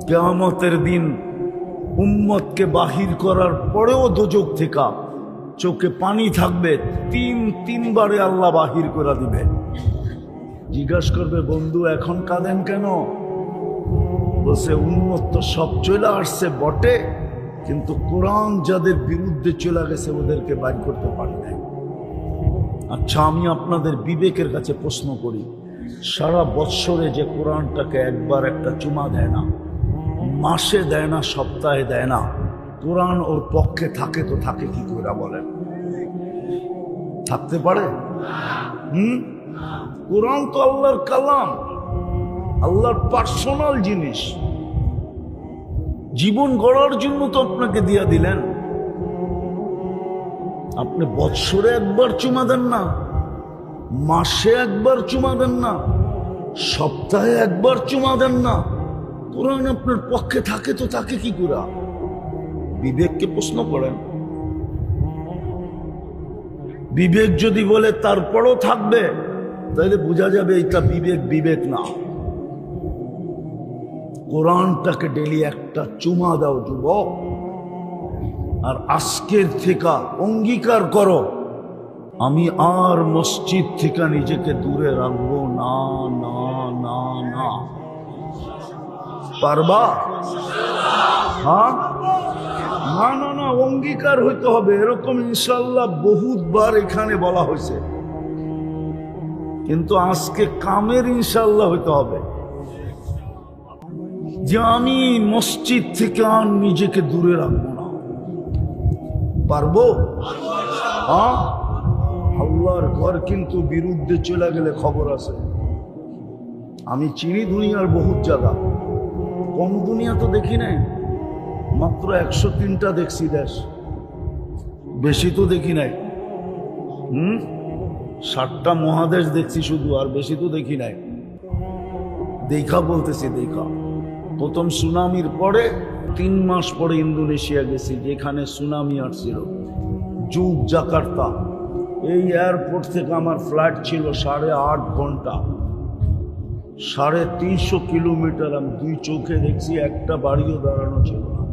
কিয়ামতের দিন উম্মতকে বাহির করার পরেও দোজখ থেকে চোখে পানি থাকবে, তিনবারে আল্লাহ বাহির করে দিবে। জিজ্ঞাসা করবে, বন্ধু এখন কাঁদেন কেন? বলছে, উম্মত তো সব চলে আসছে বটে, কিন্তু কোরআন যাদের বিরুদ্ধে চলে গেছে ওদেরকে বাইর করতে পারি নাই। আচ্ছা, আমি আপনাদের বিবেকের কাছে প্রশ্ন করি, সারা বৎসরে যে কোরআনটাকে একবার একটা চুমা দেয় না, মাসে দেয় না, সপ্তাহে দেয় না, কোরআন ওর পক্ষে থাকে তো থাকে কি করে বলেন? থাকতে পারে? কোরআন তো আল্লাহর কালাম, আল্লাহর পার্সোনাল জিনিস। জীবন গড়ার জন্য তো আপনাকে দিয়া দিলেন। আপনি বৎসরে একবার চুমা দেন না, মাসে একবার চুমা দেন না, সপ্তাহে একবার চুমা দেন না, কোরআন আপনার পক্ষে থাকে তো থাকে কি করে? বিবেককে প্রশ্ন করেন। বিবেক যদি বলে তারপরও থাকবে, তাহলে বোঝা যাবে এটা বিবেক না। কোরআনটাকে ডেলি একটা চুমা দাও যুবক, আর আজকের থেকে অঙ্গীকার করো, আমি আর মসজিদ থেকে নিজেকে দূরে রাখবো না না না না। পারবা? হ্যাঁ, না না না, অঙ্গীকার হইতে হবে। এরকম ইনশাল্লাহ বহুতবার এখানে বলা হয়েছে, কিন্তু আজকে কামের ইনশাল্লাহ হইতে হবে যে আমি মসজিদ থেকে আর নিজেকে দূরে রাখবো না। পারবো? হ্যাঁ, আল্লাহর ঘর কিন্তু বিরুদ্ধে চলে গেলে খবর আছে। আমি চিনি দুনিয়ার বহুত জায়গা, কম দুনিয়া তো দেখি নাই, মাত্র 103টা দেখছি দেশ, বেশি তো দেখি নাই। 60টা মহাদেশ দেখছি শুধু, আর বেশি তো দেখি নাই। দেখা বলতেছি, দেখা। প্রথম সুনামির পরে 3 মাস পরে ইন্দোনেশিয়া গেছি, যেখানে সুনামি আসছিল, যুগ জাকার্তা। এই এয়ারপোর্ট থেকে আমার ফ্লাইট ছিল 8.5 ঘন্টা, 350 কিলোমিটার। আমি 2 চোখে দেখছি, একটা বাড়িও দাঁড়ানো ছিল না।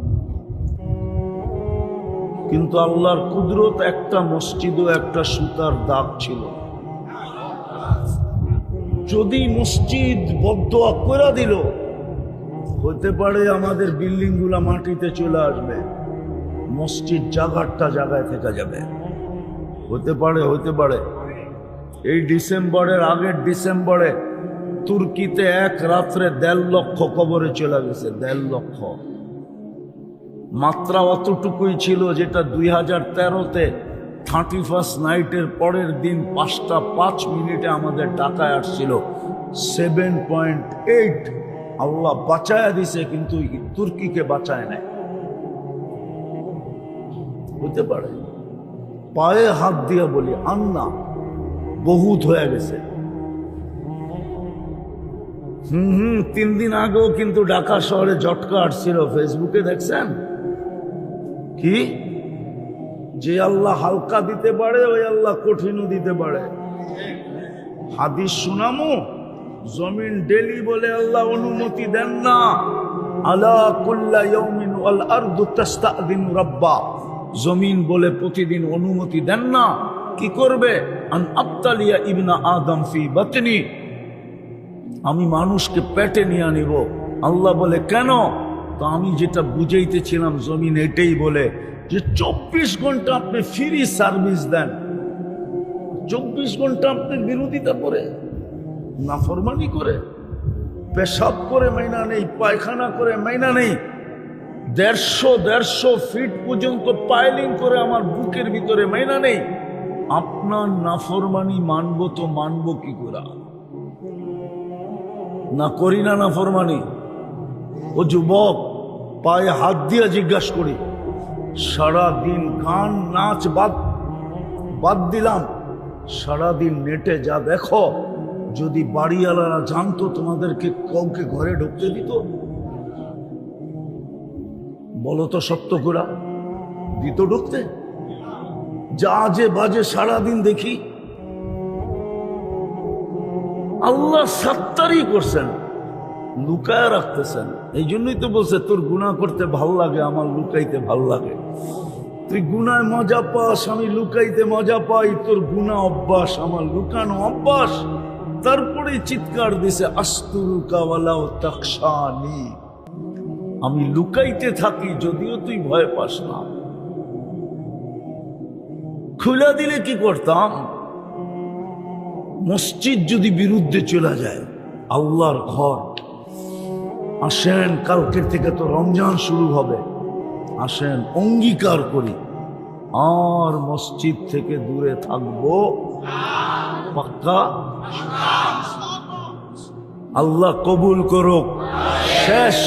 কিন্তু আল্লাহর কুদরত, একটা মসজিদও একটা সুতার দাগ ছিল। যদি মসজিদ বদদোয়া করে দিল, হতে পারে আমাদের বিল্ডিং গুলা মাটিতে চলে আসবে, মসজিদ জায়গায় থেকে যাবে। হতে পারে। এই ডিসেম্বরের আগের ডিসেম্বরে তুর্কিতে এক রাত্রে 1.5 লক্ষ কবরে চলে গেছে। 1.5 লক্ষ। মাত্রা অতটুকুই ছিল যেটা 2013-তে 31st নাইটের পরের দিন 5টা 5 মিনিটে আমাদের ঢাকায় আসছিল 7.8। আল্লাহ বাঁচায়া দিছে, কিন্তু তুর্কিকে বাঁচায় নাই। হতে পারে। পায়ে হাত দিয়া বলি, আন্না বহুত হয়ে গেছে। 3 দিন আগেও কিন্তু ঢাকা শহরে ঝটকা আসছিল, ফেসবুকে দেখছেন কি? যে আল্লাহ হালকা দিতে পারে, ওই আল্লাহ কঠিনও দিতে পারে। হাদিস শুনামু, জমিন ডেলি বলে আল্লাহ অনুমতি দেন না। আলা কুল্লা ইয়াউমিন ওয়াল আরদু তাস্তাযিনু রাব্বা। জমিন বলে প্রতিদিন অনুমতি দেন না। কি করবে? আন আবতালিয়া ইবনা আদম ফি বাতনি। আমি মানুষকে পেটে নিয়ে নিব। আল্লাহ বলে কেন? তো আমি যেটা বুঝাইতেছিলাম, জমিন এটাই বলে যে 24 ঘন্টা আপনি ফ্রি সার্ভিস দেন, 24 ঘন্টা আপনি বিরোধিতা করে, নাফরমানি করে, পেশাব করে মাইনা নেই, পায়খানা করে মাইনা নেই, 150 ফিট পর্যন্ত পাইলিং করে আমার বুকের ভিতরে মাইনা নেই। আপনার নাফরমানি মানবো তো মানবো কি করে? না করি না নাফরমানি? ও যুবক, পায়ে হাত দিয়ে জিজ্ঞাসা করি, সারাদিন গান নাচ বাদ দিলাম, সারাদিন নেটে যা দেখো, যদি বাড়িওয়ালারা জানতো তোমাদেরকে কাউকে ঘরে ঢুকতে দিত? বলো তো সত্য করে, দিত ঢুকতে? যা যে বাজে সারাদিন দেখি। আল্লাহ 7 করছেন, লুকায় রাখতেছেন। এই জন্যই তো বলছে তোর গুনাহ করতে ভাল লাগে, আমার লুকাইতে ভাল লাগে। তুই গুনায় মজা পাস, আমি লুকাইতে মজা পাই। তোর গুনাহ অভ্যাস, আমার লুকানো অভ্যাস। তারপরে চিৎকার দিছে আস্তুরুকা ওয়ালাউ তাখশানি, আমি লুকাইতে থাকি যদিও তুই ভয় পাস না। খুলে দিলে কি করতাম? মসজিদ যদি বিরুদ্ধে চলে যায়, আল্লাহর ঘর, আসেন কালকের থেকে তো রমজান শুরু হবে, আসেন অঙ্গীকার করি আর মসজিদ থেকে দূরে থাকবো, পাক্কা? আল্লাহ কবুল করুক। শেষ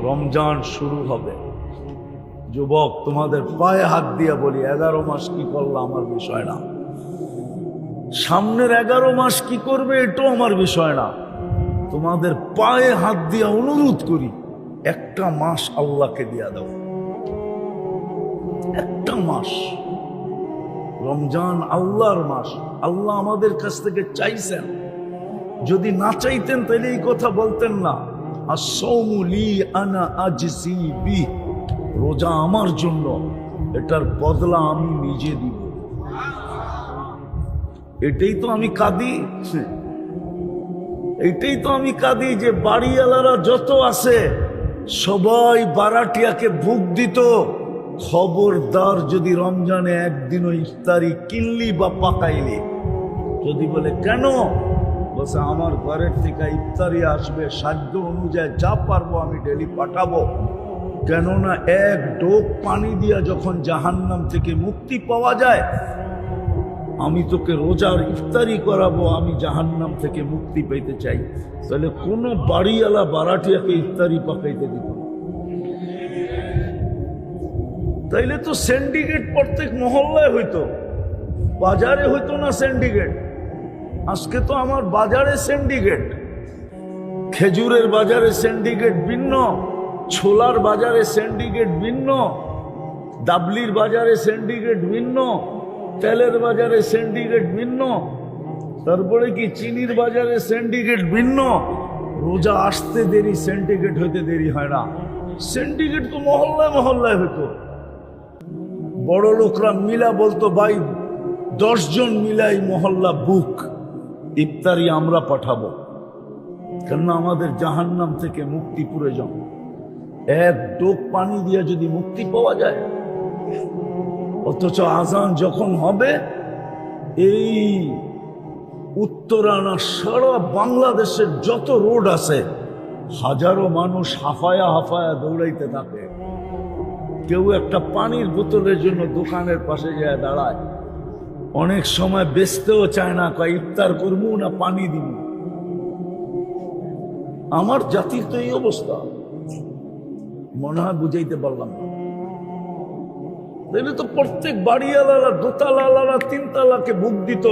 রমজান শুরু হবে। যুবক, তোমাদের পায়ে হাত দিয়া বলি, 11 মাস কি করলা আমার বিষয় না, সামনের 11 মাস কি করবে এটাও আমার বিষয় না। তোমাদের পায়ে হাত দিয়া অনুরোধ করি, একটা মাস আল্লাহকে দিয়া দাও। একটা মাস রমজান আল্লাহর মাস, আল্লাহ আমাদের কাছ থেকে চাইছেন। যদি না চাইতেন তাহলে এই কথা বলতেন না, আস-সাওমু লি আনা আজজি বিহি, রোজা আমার জন্য, এটার বদলা আমি নিজে দিব। এটাই তো আমি কাঁদি, এইটাই তো আমি কাঁদি যে বাড়িওয়ালারা যত আছে সবাই বারাটিয়াকে ভুগ দিত। খবরদার যদি রমজানে একদিনও ইফতারি কিনলি বা পাকাইলি, যদি বলে কেন, বলছে আমার ঘরের থেকে ইফতারি আসবে, সাধ্য অনুযায়ী যা পারবো আমি ডেলি পাঠাবো। কেননা এক ডোক পানি দিয়া যখন জাহান্নাম থেকে মুক্তি পাওয়া যায়, আমি তোকে রোজার ইফতারি করাবো, আমি জাহান্নাম থেকে মুক্তি পেতে চাই। তাহলে কোন বাড়িওয়ালা বারাটিয়াকে ইফতারি পাকাইতে দিত না। তাইলে তো সিন্ডিকেট প্রত্যেক মহল্লায় হইতো, বাজারে হইতো না সিন্ডিকেট। আজকে তো আমার বাজারে সিন্ডিকেট, খেজুরের বাজারে সিন্ডিকেট ভিন্ন, ছোলার বাজারে সিন্ডিকেট ভিন্ন, ডাবলির বাজারে সিন্ডিকেট ভিন্ন, তেলের বাজারে সিন্ডিকেট ভিন্ন, তারপরে কি চিনির বাজারে সিন্ডিকেট ভিন্ন। রোজা আসতে দেরি, সিন্ডিকেট হইতে দেরি হয় না। সিন্ডিকেট তো মহল্লায় মহল্লায় হইতো। বড় লোকরা মিলা বলতো, ভাই 10 জন মিলাই মহল্লা বুক, ইফতারি আমরা পাঠাবো, কেননা আমাদের জাহান্নাম থেকে মুক্তি প্রয়োজন। এক ডোক পানি দিয়ে যদি মুক্তি পাওয়া যায়, অথচ আজান যখন হবে, এই উত্তরানা সারা বাংলাদেশের যত রোড আছে, হাজারো মানুষ হাফায়া হাফায়া দৌড়াইতে থাকে। কেউ একটা পানির বোতলের জন্য দোকানের পাশে যায় দাঁড়ায়, অনেক সময় বেচতেও চায় না, কয় ইফতার করবো না পানি দিব। আমার জাতির তো এই অবস্থা, মনে হয় বুঝাইতে পারলাম না। তাহলে তো প্রত্যেক বাড়িওয়ালারা, দোতলাওয়ালারা 3 তালাকে বুক দিত,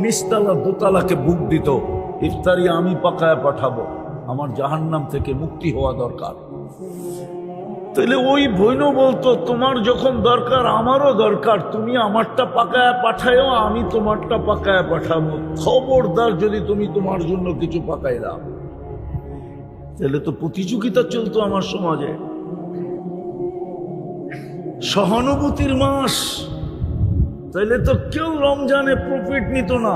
নিচতলা দোতলাকে বুক দিত, ইফতারি আমি পাকায় পাঠাবো, আমার জাহান্নাম থেকে মুক্তি হওয়া দরকার। তাহলে ওই বইন বলতো, তোমার যখন দরকার আমারও দরকার, তুমি আমারটা পাকায় পাঠায়ও, আমি তোমারটা পাকায় পাঠাবো। খবরদার যদি তুমি তোমার জন্য কিছু পাকাই দাও, তাহলে তো প্রতিযোগিতা চলতো আমার সমাজে। সহানুভূতির মাস, তাইলে তো কেউ রমজানে প্রফিট নিত না।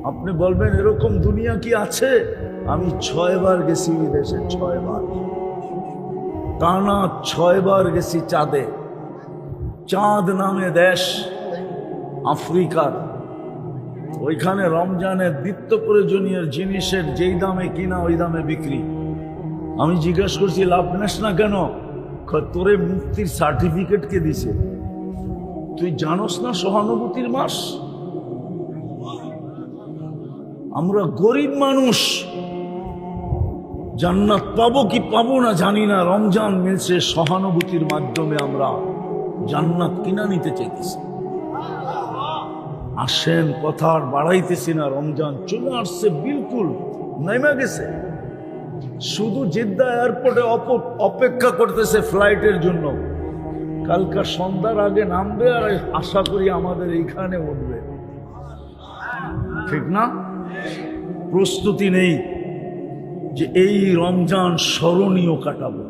আপনি বলবেন এরকম দুনিয়া কি আছে? আমি 6 বার গেছি বিদেশে, 6 বার, টানা 6 বার গেছি চাঁদে। চাঁদ নামে দেশ আফ্রিকার, ওইখানে রমজানের নিত্য প্রয়োজনীয় জিনিসের যেই দামে কিনা ওই দামে বিক্রি। আমি জিজ্ঞেস করছি লাভ নেস না কেন? তোরে মুক্তির সার্টিফিকেট কে দিছে? তুই জানোস না সহানুভূতির মাস? আমরা গরিব মানুষ, জান্নাত পাবো কি পাবো না জানি না, রমজান মিলছে, সহানুভূতির মাধ্যমে আমরা জান্নাত কিনা নিতে চাইতেছি। আসেন, কথা আর বাড়াইতেছি না, রমজান চলে আসছে, বিলকুল নেমে গেছে। শুধু জেদ্দা এয়ারপোর্টে অপেক্ষা করতেছে ফ্লাইটের জন্য। কালকা সন্ধ্যার আগে নামবে, আর আশা করি আমাদের এইখানে উঠবে, ঠিক না? প্রস্তুতি নেই যে এই রমজান স্মরণীয় কাটাবো।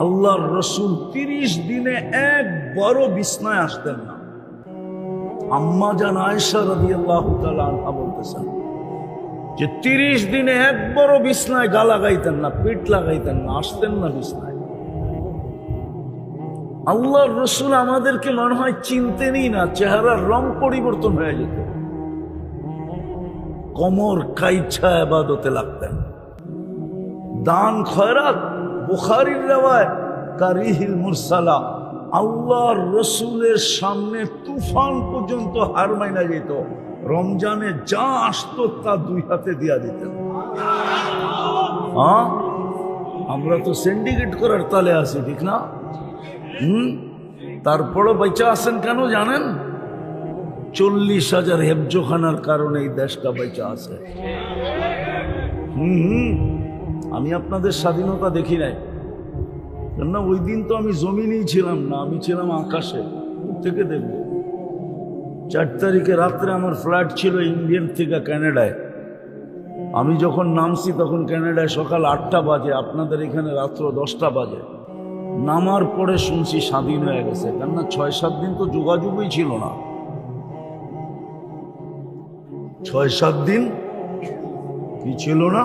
আল্লাহর রসুল 30 দিনে একবারও বিছনায় আসতেন না। আম্মা জান আয়েশা রাদিয়াল্লাহু তাআলা আনহা বলতেছেন যে 30 দিনে একবারও বিছনায় গা লাগাইতেন না, পিঠ লাগাইতেন না, আসতেন না বিছনায়। আল্লাহর রসুল আমাদেরকে মনে হয় চিনতেনই না, চেহারার রং পরিবর্তন হয়ে যেত। কমর কাইছা ইবাদতে লাগতেন। দান খয়রাত বুখারীর রিওয়ায়াত কারিহিল মুরসালা, আল্লাহর রসুলের সামনে তুফান পর্যন্ত হার মাইনা যেত। রমজানে যা আসতো তা 2 হাতে দিয়া দিতেন। হ্যাঁ, আমরা তো সিন্ডিকেট করার তালে আছি, ঠিক না? তারপরও বেঁচে আছেন কেন জানেন? 40,000 হেফজোখানার কারণে এই দেশটা বেঁচে আছে। আমি আপনাদের স্বাধীনতা দেখি নাই, কেননা ওই দিন তো আমি জমিনেই ছিলাম না, আমি ছিলাম আকাশে। থেকে দেখব 4 তারিখে রাত্রে আমার ফ্লাইট ছিল ইন্ডিয়ান থেকে কানাডায়। আমি যখন নামছি তখন কানাডায় সকাল 8টা বাজে, আপনাদের এখানে রাত্র 10টা বাজে। নামার পরে শুনছি স্বাধীন হয়ে গেছে, কেননা 6-7 দিন তো যোগাযোগই ছিল না। 6-7 দিন কি ছিল না?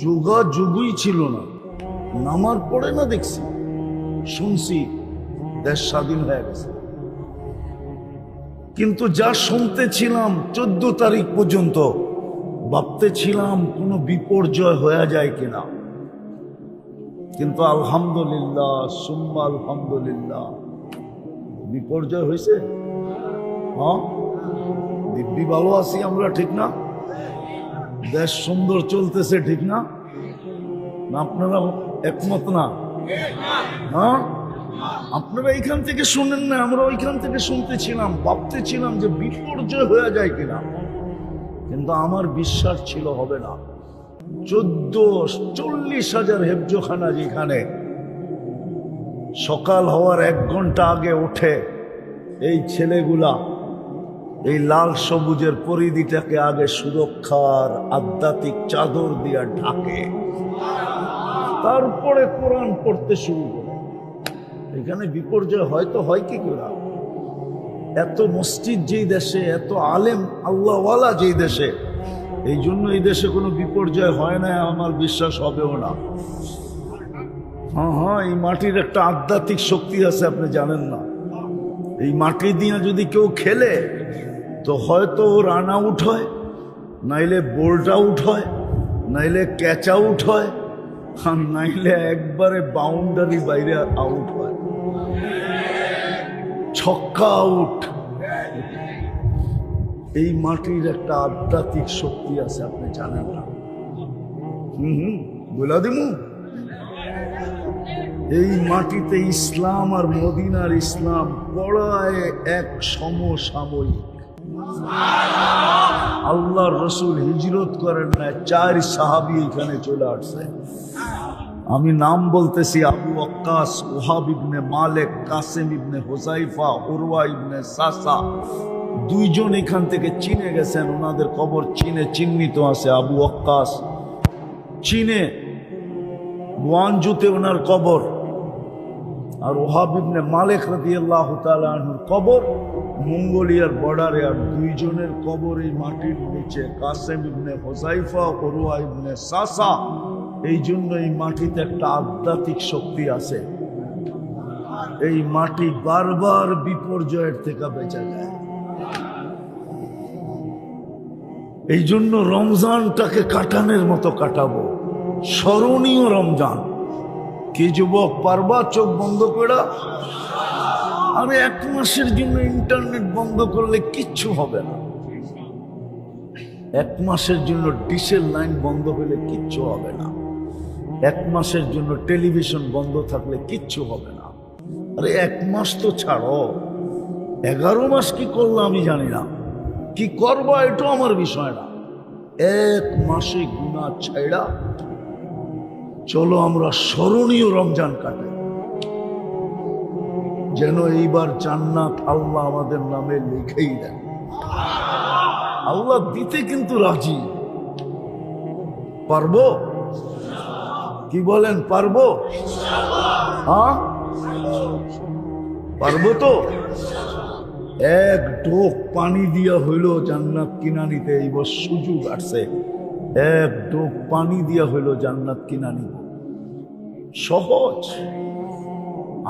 যোগাযোগই ছিল না। নামার পরে না দেখছি, শুনছি দেশ স্বাধীন হয়ে গেছে। কিন্তু যা শুনতেছিলাম 14 তারিখ পর্যন্ত, ভাবতেছিলাম কোনো বিপর্যয় হয়ে যায় কিনা। কিন্তু আলহামদুলিল্লাহ সুম্মা আলহামদুলিল্লাহ, বিপর্যয় হয়েছে। হ্যাঁ, দিব্যি ভালো আছি আমরা, ঠিক না? দেশ সুন্দর চলতেছে, ঠিক না? আপনারা একমত না? হ্যাঁ, আপনারা এইখান থেকে শুনেন না, আমরা ওইখান থেকে শুনতেছিলাম, ভাবতেছিলাম যে বিপর্যয় হয়ে যায় কিনা। কিন্তু আমার বিশ্বাস ছিল হবে না। 40,000 হেফজোখানা যেখানে সকাল হওয়ার 1 ঘন্টা আগে ওঠে, এই ছেলেগুলা এই লাল সবুজের পরিধিটাকে আগে সুরক্ষার আধ্যাত্মিক চাদর দিয়া ঢাকে, তারপরে কোরআন পড়তে শুরু করে। এখানে বিপর্যয় হয়তো হয় কি করে? এত মসজিদ যেই দেশে, এত আলেম আল্লাহওয়ালা যেই দেশে, এই জন্য এই দেশে কোনো বিপর্যয় হয় না, আমার বিশ্বাস হবেও না। হ্যাঁ, এই মাটির একটা আধ্যাত্মিক শক্তি আছে, আপনি জানেন না। এই মাটি দিয়ে যদি কেউ খেলে তো হয়তো রান আউট হয়, নাইলে বোল্ড আউট হয়, নাইলে ক্যাচ আউট হয়, আর নাইলে একবারে বাউন্ডারি বাইরে আউট হয়, ছক্কা আউট। এই মাটির একটা আধ্যাত্মিক শক্তি আছে, আপনি জানেন না। বলা দিমু, এই মাটিতে ইসলাম আর মদিনার ইসলাম পড়ায় এক সমসাময়িক। আল্লাহর রসুল হিজরত করেন না, 4 সাহাবী এখানে চলে আসছে। আমি নাম বলতেছি, আবু ওয়াক্কাস, ওহাব ইবনে মালিক, কাসেম ইবনে হুযাইফা, উরওয়া ইবনে সাসা। 2 জন এখান থেকে চীনে গেছেন, ওনাদের কবর চীনে চিহ্নিত আছে। আবু ওয়াক্কাস চীনে গুয়ানজুতে ওনার কবর, আর ওহাব ইবনে মালিক রাদিয়াল্লাহু তাআলা আনহুর কবর মঙ্গোলিয়ার বর্ডারে। আর 2 জনের কবর এই মাটির নিচে, কাসেম ইবনে হুযাইফা, উরওয়া ইবনে সাসা। এই জন্য এই মাটিতে একটা আধ্যাত্মিক শক্তি আছে। এই মাটি বারবার বিপর্যয়ের থেকে বেঁচে যায়। এই জন্য রমজানটাকে কাটানোর মতো কাটাবো, স্মরণীয় রমজান। কি যুবক পারবা চোখ বন্ধ করে? আরে 1 মাসের জন্য ইন্টারনেট বন্ধ করলে কিচ্ছু হবে না। 1 মাসের জন্য ডিশের লাইন বন্ধ হলে কিচ্ছু হবে না। 1 মাসের জন্য টেলিভিশন বন্ধ থাকলে কিচ্ছু হবে না। আরে 1 মাস তো ছাড়ো, 11 মাস কি করলো আমি জানি না, কি করবা এটা আমার বিষয় না। 1 মাসে গুনাহ ছাইড়া চলো আমরা স্মরণীয় রমজান কাটাই, যেন এইবার জান্নাত আল্লাহ আমাদের নামে লিখেই দেন। আল্লাহ দিতে কিন্তু রাজি। পারবো? কি বলেন, পারবো? হ্যাঁ পারবো তো। এক ঢোক পানি দিয়া হইল জান্নাত কিনা নিতে, এইবার সুযোগ আসছে। এক ঢোক পানি দিয়া হইল জান্নাত কিনা নিতে, সহজ।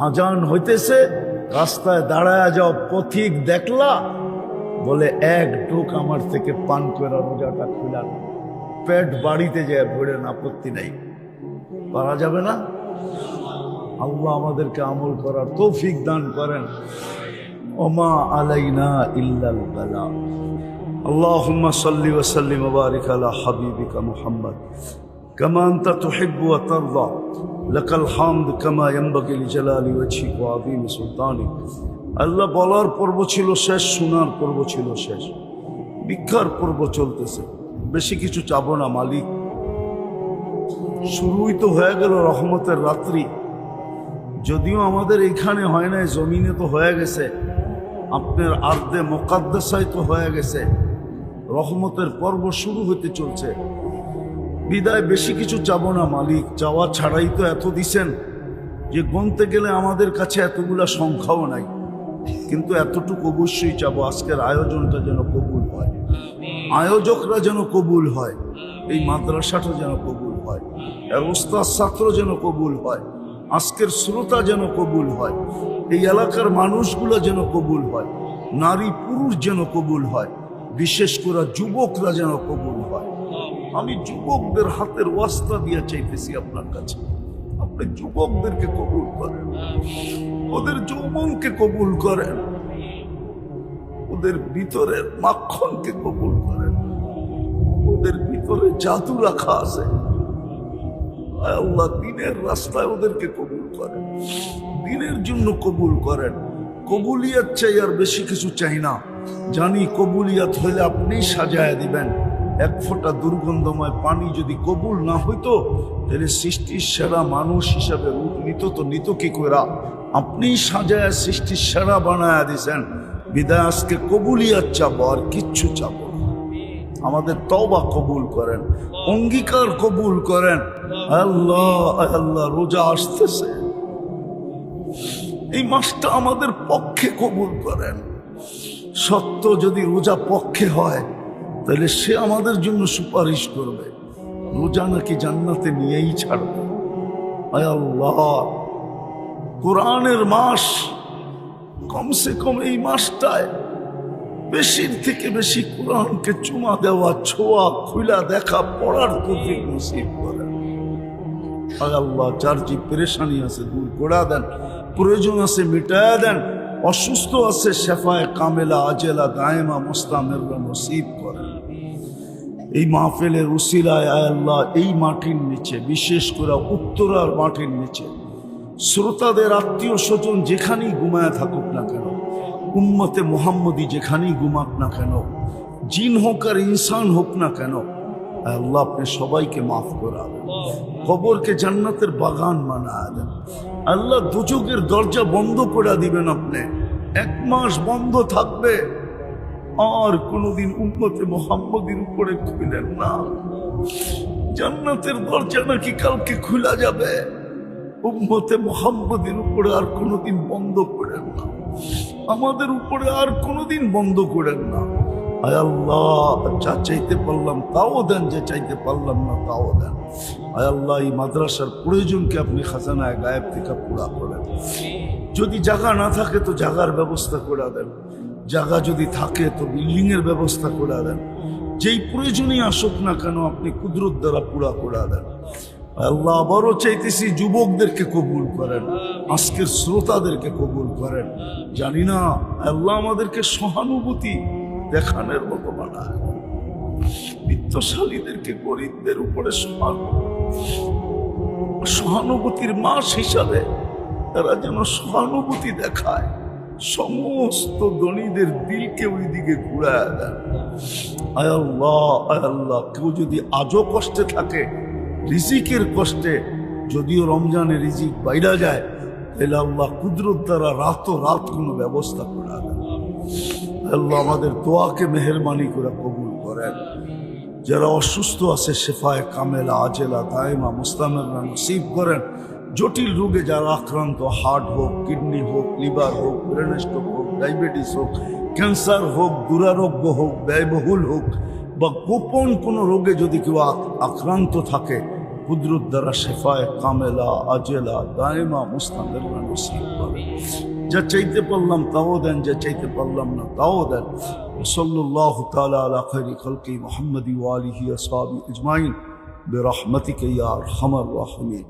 আজান হইতেছে, রাস্তায় দাঁড়ায় যাও, পথিক দেখলা, বলে এক ঢোক আমার থেকে পান করে রোজাটা খুলা, পেট বাড়িতে যায় ভরে, আপত্তি নাই। পারা যাবে না? আল্লাহ আমাদেরকে আমল করার তৌফিক দান করেন। ওমা আলাইনা ইল্লাল বালা। আল্লাহুম্মা সাল্লি ওয়া সাল্লিম ওয়া বারিক আলা হাবিবিকা মুহাম্মদ কামা আনতা তুহিব্বু ওয়া তারদা লাকাল হামদ কামা ইয়ানবাগি লিজালালি ওয়াজহিকা ওয়া আযীমি সুলতানিক। আল্লাহ বলার পর্ব ছিল শেষ, শোনার পর্ব ছিল শেষ, ভিক্ষার পর্ব চলতেছে। বেশি কিছু চাবো না মালিক। শুরুই তো হয়ে গেল রহমতের রাত্রি, যদিও আমাদের এখানে হয় নাই, জমিনে তো হয়ে গেছে, আপনার আর্দে মুকাদ্দাসায় তো হয়ে গেছে। রহমতের পর্ব শুরু হতে চলছে। বিদায় বেশি কিছু চাবো না মালিক, চাওয়া ছাড়াই তো এত দিছেন যে গুনতে গেলে আমাদের কাছে এতগুলা সংখ্যাও নাই। কিন্তু এতটুকু অবশ্যই চাবো, আজকের আয়োজনটা যেন কবুল হয়, আয়োজকরা যেন কবুল হয়, এই মাদ্রাসাটা যেন কবুল হয়, এর উস্তাদ ছাত্র যেন কবুল হয়, আজকের শ্রোতা যেন কবুল হয়, এই এলাকার মানুষগুলো যেন কবুল হয়, নারী পুরুষ যেন কবুল হয়, বিশেষ করে যুবকরা যেন কবুল হয়। আমি যুবকদের হাতের ওয়াস্তা দিয়ে চাইতেছি আপনার কাছে, আপনি যুবকদেরকে কবুল করেন, ওদের যৌবনকে কবুল করেন, ওদের ভিতরের মাখনকে কবুল করেন, ওদের ভিতরে জাদু রাখা আছে। আল্লাহ দিনের রাস্তায় ওদেরকে কবুল করেন, দিনের জন্য কবুল করেন। কবুলিয়াত চাই, আর বেশি কিছু চাই না। জানি কবুলিয়াত হইলে আপনি সাজায় দিবেন। এক ফোঁটা দুর্গন্ধময় পানি যদি কবুল না হইতো, তাহলে সৃষ্টির সেরা মানুষ হিসাবে রূপ নিত তো নিত কি করে? আপনি সাজায় সৃষ্টির সেরা বানায় দিছেন। বিদায় আজকে কবুলিয়াত চাবো, আর কিচ্ছু চাবো না। আমাদের তওবা কবুল করেন, অঙ্গীকার কবুল করেন। আল্লাহ আল্লাহ রোজা আসতেছে, এই মাসটা আমাদের পক্ষে কবুল করেন। সত্য যদি রোজা পক্ষে হয়, তাহলে সে আমাদের জন্য সুপারিশ করবে। রোজা নাকি জান্নাতে নিয়েই ছাড়বে। আয় আল্লাহ, কোরআনের মাস, কমসে কম এই মাসটায় বেশির থেকে বেশি কোরআনকে চুমা দেওয়া, ছোঁয়া, খুলা দেখা, পড়ার তৌফিক নসিব করেন। আয় আল্লাহ, যার যে পেরেশানি আছে দূর করে দেন, প্রয়োজন আছে মিটায়া দেন, অসুস্থ আছে শেফায়ে কামেলা আজেলা দায়েমা মুস্তামিররা নসিব করেন। এই মাহফিলের উসিলায় আয় আল্লাহ, এই মাটির নিচে, বিশেষ করে উত্তরার মাটির নিচে শ্রোতাদের আত্মীয় স্বজন যেখানেই ঘুমায় থাকুক না কেন, উম্মতে মুহাম্মদী যেখানেই ঘুমাক না কেন, জিন হোক আর ইনসান হোক না কেন, আল্লাহ আপনি সবাইকে মাফ করা দেন, কবরকে জান্নাতের বাগান বানায় দেন। আল্লাহ দুজকের দরজা বন্ধ করে দিবেন আপনি, 1 মাস বন্ধ থাকবে, আর কোনোদিন উম্মতে মুহাম্মদীর উপরে খুলেন না। জান্নাতের দরজা নাকি কালকে খোলা যাবে, উম্মতে মুহাম্মদীর উপরে আর কোনোদিন বন্ধ করেন না, আমাদের উপরে আর কোনোদিন বন্ধ করেন না। আয় আল্লাহ, যা চাইতে পারলাম তাও দেন, যে চাইতে পারলাম না তাও দেন। আয় আল্লাহ, এই মাদ্রাসার প্রয়োজনকে আপনি খাজানায় গায়েব থেকে পুরা করেন। যদি জায়গা না থাকে তো জায়গার ব্যবস্থা করে দেন, জায়গা যদি থাকে তো বিল্ডিং এর ব্যবস্থা করে দেন। যেই প্রয়োজনই আসুক না কেন আপনি কুদরত দ্বারা পুরা করে দেন। আল্লাহ, আবারও চাইতেছি যুবকদেরকে কবুল করেন, আজকের শ্রোতাদেরকে কবুল করেন। জানি না আল্লাহ আমাদেরকে সহানুভূতি দেখানোর মতো বানায়, বিত্তশালীদেরকে গরিবদের উপরে সহানুভূতির মাস হিসাবে তারা যেন সহানুভূতি দেখায়, সমস্ত ধনীদের দিলকে ওই দিকে ঘুরায় দেন। আয় আল্লাহ, আয় আল্লাহ, কেউ যদি আজও কষ্টে থাকে, রিজিকের কষ্টে, যদিও রমজানে রিজিক বাইরা যায়, তাহলে আল্লাহ কুদরত দ্বারা রাত কোনো ব্যবস্থা করে দেন। আল্লাহ আমাদের দোয়াকে মেহেরবানি করে কবুল করেন। যারা অসুস্থ আছে শেফায়ে কামেলা আজেলা দায়েমা মুস্তামিরা নসিব করেন। জটিল রোগে যারা আক্রান্ত, হার্ট হোক, কিডনি হোক, লিভার হোক, ব্রেন স্ট্রোক হোক, ডায়াবেটিস হোক, ক্যান্সার হোক, দুরারোগ্য হোক, ব্যয়বহুল হোক বা গোপন কোনো রোগে যদি কেউ আক্রান্ত থাকে, কুদরত দ্বারা শেফায়ে কামেলা আজেলা দায়েমা মুস্তামিরা নসিব করেন। যা চাইতে পারলাম তাও দেন, যা চাইতে পারলাম না তাও দেন। সাল্লাল্লাহু তাআলা আলা খায়রি খালকি মুহাম্মাদি ওয়া আলিহি ওয়া আসহাবিহি আজমাইন বিরহমাতিকা ইয়া আরহামার রাহিমিন।